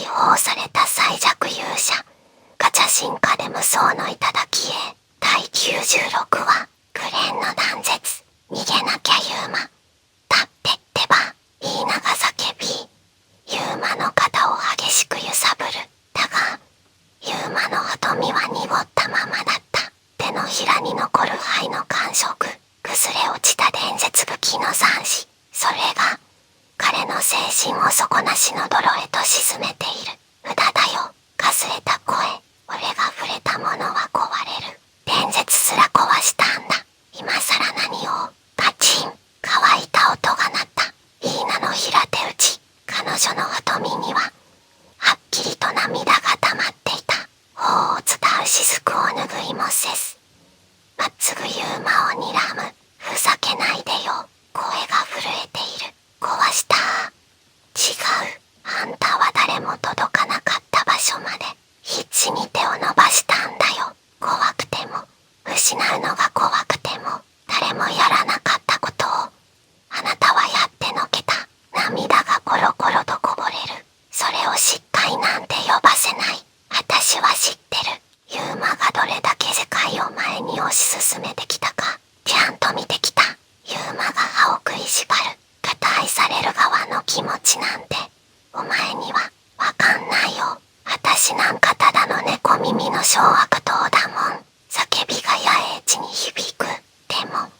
放された最弱勇者ガチャ進化で無双の頂へ。第96話グレンの断絶。逃げなきゃユーマ。立ってってば。イーナが叫び、ユーマの肩を激しく揺さぶる。だがユーマの瞳は濁ったままだった。手のひらに残る灰の感触。崩れ落ちた伝説武器の残滓。それが彼の精神を底なしの泥へと沈めている。無駄だよ。かすれた声。俺が触れたものは壊れる。伝説すら壊したんだ。今さら何を。パチン。乾いた音が鳴った。イーナの平手打ち。彼女の瞳にははっきりと涙が溜まっていた。頬を伝う雫を拭いもせず、まっすぐユーマを睨む。ふざけないでよ。声が震えている。壊した。違う。あんたは誰も届かなかった場所まで必死に手を伸ばしたんだよ。怖くても失うのが怖くても誰もやらなかったことをあなたはやってのけた。涙がコロコロとこぼれる。それを失敗なんて呼ばせない。私は知ってる。ユーマがどれだけ世界を前に推し進めてきたかちゃんと見てきた。ユーマが歯を食いしばる。肩愛される側の気持ちなんてお前にはわかんないよ。私なんかただの猫耳の小悪党だもん。叫びが野営地に響く。でも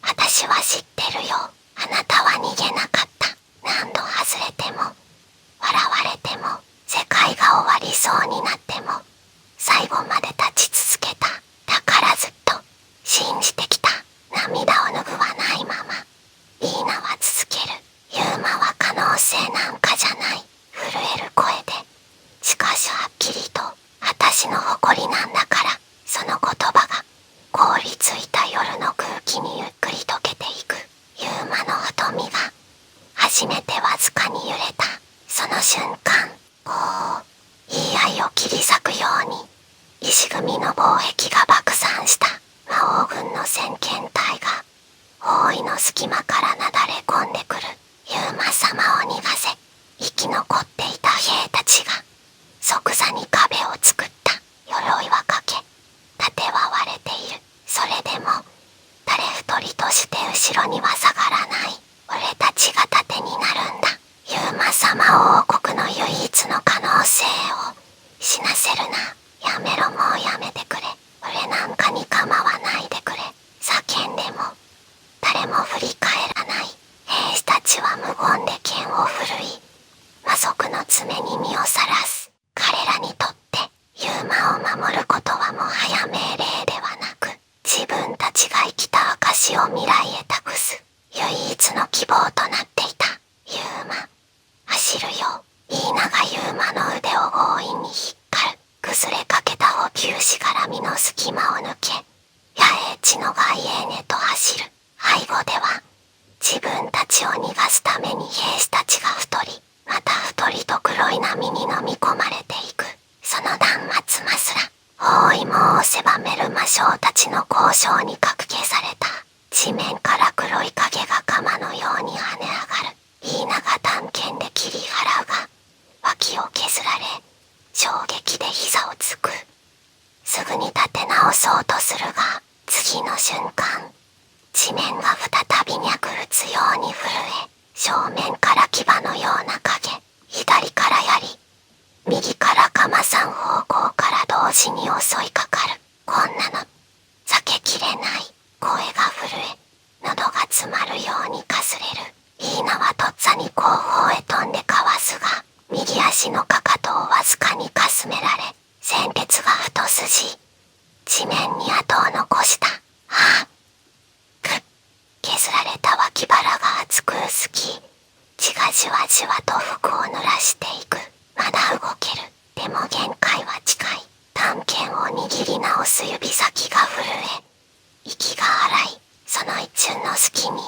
私は知ってるよ。あなたは逃げなかった。何度外れても笑われても世界が終わりそうになっても最後まで立ち続けた。だからずっと信じてきた。涙を拭わないままイーナは続ける。ユーマは可能性なんかじゃない。震える声で。しかしはっきりと私の誇りなんだから。その言葉が凍りついた夜の空気にゆっくり溶けていく。ユーマの瞳が初めてわずかに揺れた。その瞬間、こう言い合いを切り裂くように石組みの防壁が爆散した。魔王軍の先遣隊が包囲の隙間からなだれ込んでくる。ユーマ様を逃がせ。生き残っていた兵たちが即座に壁を作った。鎧はかけ、盾は割れている。それでも誰一人として後ろには下がらない。俺たちが盾になるんだ。ユーマ様王国の唯一の可能性を死なせるな。やめろ。もうやめてくれ。俺なんかに構わないでくれ。叫んでも誰も振り返らない。兵士たちは無言で剣を振るい魔族の爪に身をさらす。彼らにとってユーマを守ることはもはや命令ではなく自分たちが生きた証を未来へ託す唯一の希望となっていた。ユーマ走るよ。イーナがユーマの腕を強引に引っ張る。崩れかけた補給しがらみの隙間を抜け野営地の外縁へと走る。背後では自分たちを逃がすために兵士たちが一人また一人と黒い波に飲み込まれていく。その断末魔すら包囲網を狭める魔将たちの交渉にかく消された。地面から黒い影が鎌のように跳ね上がる。イーナが短剣で切り払うが脇を削られ衝撃で膝をつく。すぐに立て直そうとするが次の瞬間地面が再び脈打つように震え正面から牙のような影、左から槍、右から鎌3方向から同時に襲いかかる。こんなの避けきれない。声が震え喉が詰まるようにかすれる。イーナはとっさに後方へ飛んでかわすが右足のかかとをわずかにかすめられ鮮血が一筋地面に跡を残した。ああ、削られた脇腹が熱く薄き血がじわじわと服を濡らしていく。まだ動ける。でも限界は近い。短剣を握り直す指先が震え息が荒い。その一瞬の隙に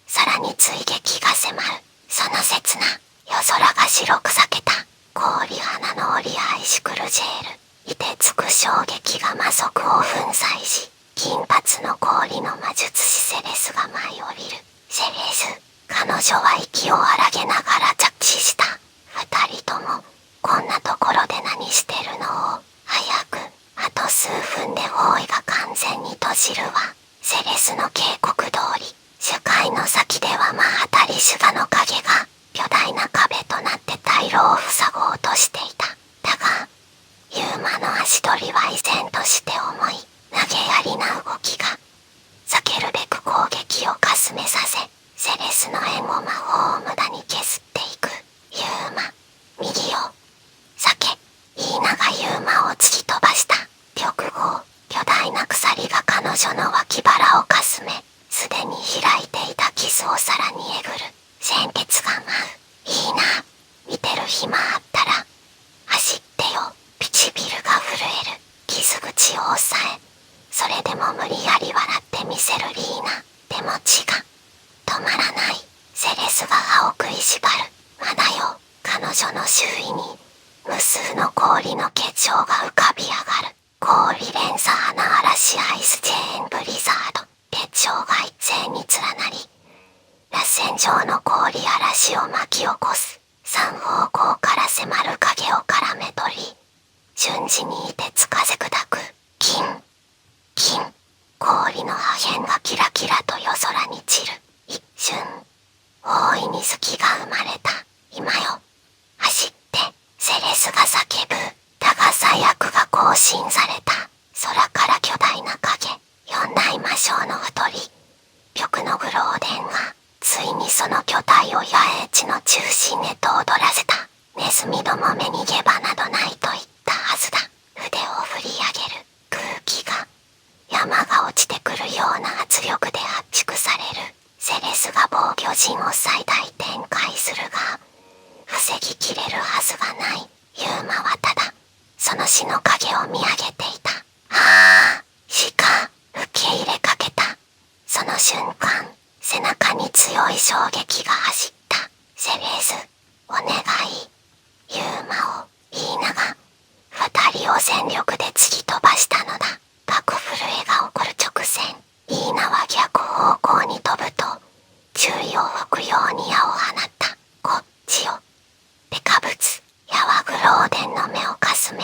さらに追撃が迫る。その刹那夜空が白く裂けた。氷花の折り合いしくるジェール。凍てつく衝撃が魔族を粉砕し金髪の氷の魔術師セレスが舞い降りる。セレス、彼女は息を荒げながら着地した。二人ともこん路を塞ごうとしていた。だがユーマの足取りは依然として重い投げやりな動きが避けるべく攻撃をかすめさせ、セレスの援護魔法を無駄に削っていく。ユーマ、右を避け。イーナがユーマを突き飛ばした。緑号、巨大な鎖が彼女の脇腹をかすめ、すでに開いていた傷をさらにえぐる。鮮血が舞う。イーナ、見てる暇あったら走ってよ。唇が震える。傷口を押さえ、それでも無理やり笑ってみせるリーナ。でも血が止まらない。セレスが歯を食いしばる。まだよ。彼女の周囲に無数の氷の結晶が浮かび上がる。氷連鎖花嵐アイスチェーンブリザード。結晶が一斉に連なり、螺旋状の氷嵐を巻き起こす。三方向から迫る影を絡め取り、瞬時に凍てつ風砕く。金、金。氷の破片がキラキラと夜空に散る。一瞬、大いに隙が生まれた。今よ、走って、セレスが叫ぶ。だが最悪が更新された。空から巨大な影、四大魔将の太り、玉のグローデンが、ついにその巨体を野営地の中心へと踊らせた。ネズミども目に逃げ場などないと言ったはずだ。腕を振り上げる。空気が、山が落ちてくるような圧力で圧縮される。セレスが防御陣を最大展開するが、防ぎきれるはずがない。ユーマはただ、その死の影を見上げていた。ああ、死か、受け入れかけた。その瞬間、背中に強い衝撃が走った。セレス、お願い。ユーマを、イーナが、二人を全力で突き飛ばしたのだ。爆震えが起こる直前、イーナは逆方向に飛ぶと、注意を吹くように矢を放った。こっちよ。デカブツ、矢はグローデンの目をかすめ、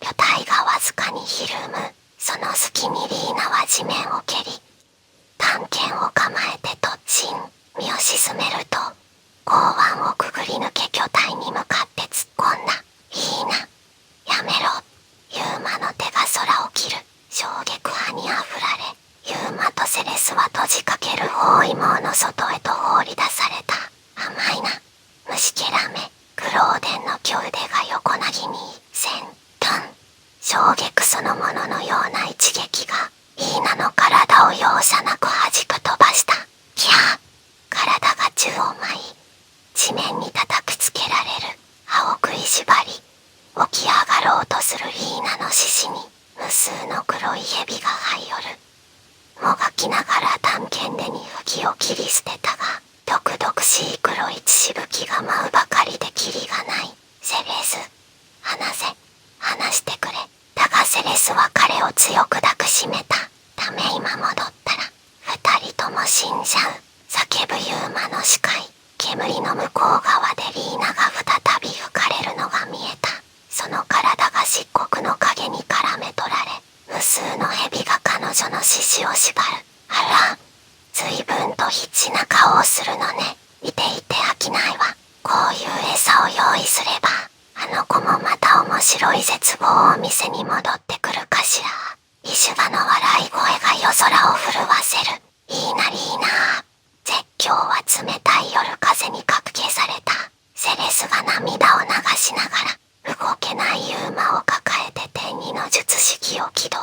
巨体がわずかにひるむ。その隙にリーナは地面を蹴り、短剣を構えて突進。身を沈めると、剛腕をくぐり抜け巨体に向かって突っ込んだ。いいな、やめろ。ユーマの手が空を切る。衝撃波にあふられ、ユーマとセレスは閉じかける包囲網の外へと放り出された。甘いな、虫けらめ。グローデンの巨腕が横なぎに旋頓。衝撃そのもののような一撃がイーナの体を容赦なく弾く飛ばした。キャー。体が宙を舞い、地面に叩きつけられる。歯を食いしばり、起き上がろうとするリーナの獅子に無数の黒い蛇が這い寄る。もがきながら短剣でに吹を切り捨てたが、毒々しい黒い血しぶきが舞うばかりでキリがない。セレス、離せ、離してくれ。だがセレスは彼を強く抱きしめた。ため今戻ったら二人とも死んじゃう。叫ぶユーマの視界。煙の向こう側でリーナが再び吹かれるのが見えた。その体が漆黒の影に絡め取られ、無数の蛇が彼女の獅子を縛る。あら、随分と必死な顔をするのね。見ていて飽きないわ。こういう餌を用意すれば、あの子もまた面白い絶望を見せに戻ってくるかしら。イシュガの笑い声が夜空を震わせる。いいなリーナ。絶叫は冷たい夜風にかき消された。セレスが涙を流しながら、動けないユーマを抱えて天二の術式を起動。